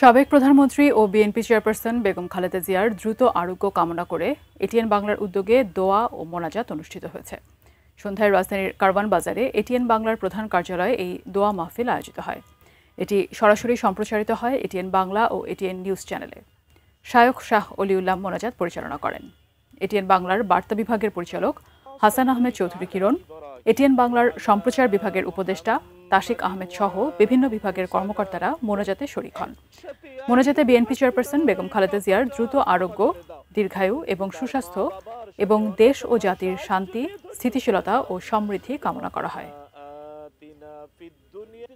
সাবেক প্রধানমন্ত্রী ও BNP chairperson Begum Khaleda জিয়ার দ্রুত আরোগ্য কামনা করে এটিএন বাংলার উদ্যোগে দোয়া ও মোনাজাত অনুষ্ঠিত হয়েছে। সন্ধ্যায় রাজধানীর কারওয়ান বাজারে এটিএন বাংলার প্রধান কার্যালয়ে এই দোয়া মাহফিল আয়োজিত হয়। এটি সরাসরি সম্প্রচারিত হয় এটিএন বাংলা ও এটিএন নিউজ চ্যানেলে। শায়খ শাহ অলিউল্লাহ মোনাজাত পরিচালনা করেন। এটিএন বাংলার বার্তা বিভাগের পরিচালক হাসান আহমেদ চৌধুরী কিরণ, এটিএন বাংলার সম্প্রচার বিভাগের উপদেষ্টা তাশিক আহমেদ সহ বিভিন্ন বিভাগের কর্মকর্তারা মোনাজাতে শরীক হন। মোনাজাতে বিএনপি চেয়ারপারসন বেগম খালেদা জিয়ার দ্রুত আরোগ্য, দীর্ঘায়ু এবং সুস্বাস্থ্য এবং দেশ ও জাতির শান্তি, স্থিতিশীলতা ও সমৃদ্ধি কামনা করা হয়।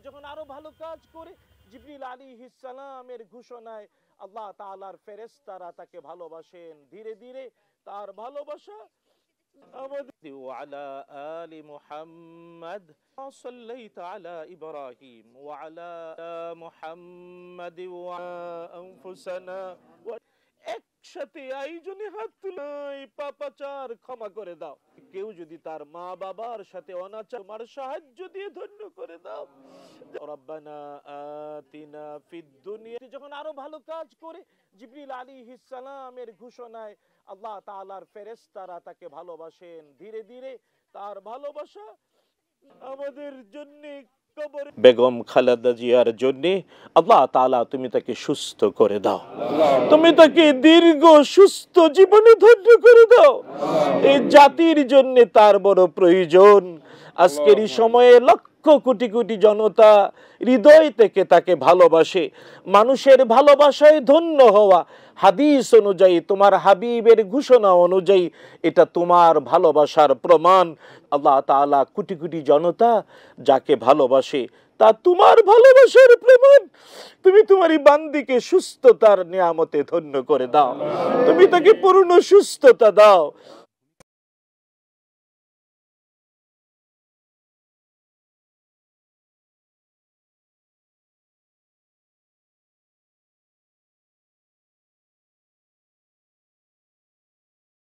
যখন আরো ভালো কাজ করে জিবরিল আলাইহিস সালামের ঘোষণায় আল্লাহ তাআলার ফেরেশতারা তাকে ভালোবাসেন, ধীরে ধীরে তার ভালোবাসা আমাদের ওয়ালা আলি মুহাম্মদ সাল্লাইতা আলা ইব্রাহিম ওয়ালা মুহাম্মদ ওয়া আনফুসানা একসাথে আয়োজনে হাত তুলাই পাপাচার ক্ষমা করে দাও। কেউ যদি তার মা বাবার সাথে অনাচার তোমার সাহায্য দিয়ে ধন্য করে দাও। রব্বানা আতিনা ফিদ দুনিয়া যখন আরো ভালো কাজ করে জিবরিল আলাইহিস সালামের ঘোষণায় আল্লাহ তাআলার ফেরেশতারা তাকে ভালোবাসেন, ধীরে ধীরে তার ভালোবাসা আমাদের জন্য বেগম খালেদা জিয়ার জন্য আল্লাহ তাআলা তুমি তাকে সুস্থ করে দাও, তুমি তাকে দীর্ঘ সুস্থ জীবনে ধন্য করে দাও। এই জাতির জন্য তার বড় প্রয়োজন। আজকের এই সময়ে লক্ষ কোটি কোটি জনতা হৃদয় থেকে তাকে ভালোবাসে। মানুষের ভালোবাসায় ধন্য হওয়া হাদিস অনুযায়ী, তোমার হাবিবের ঘোষণা অনুযায়ী এটা তোমার ভালোবাসার প্রমাণ। আল্লাহ তাআলা কোটি কোটি জনতা যাকে ভালোবাসে তা তোমার ভালোবাসার প্রমাণ। তুমি তোমার এই বান্দিকে সুস্থতার নিয়ামতে ধন্য করে দাও, তুমি তাকে পূর্ণ সুস্থতা দাও।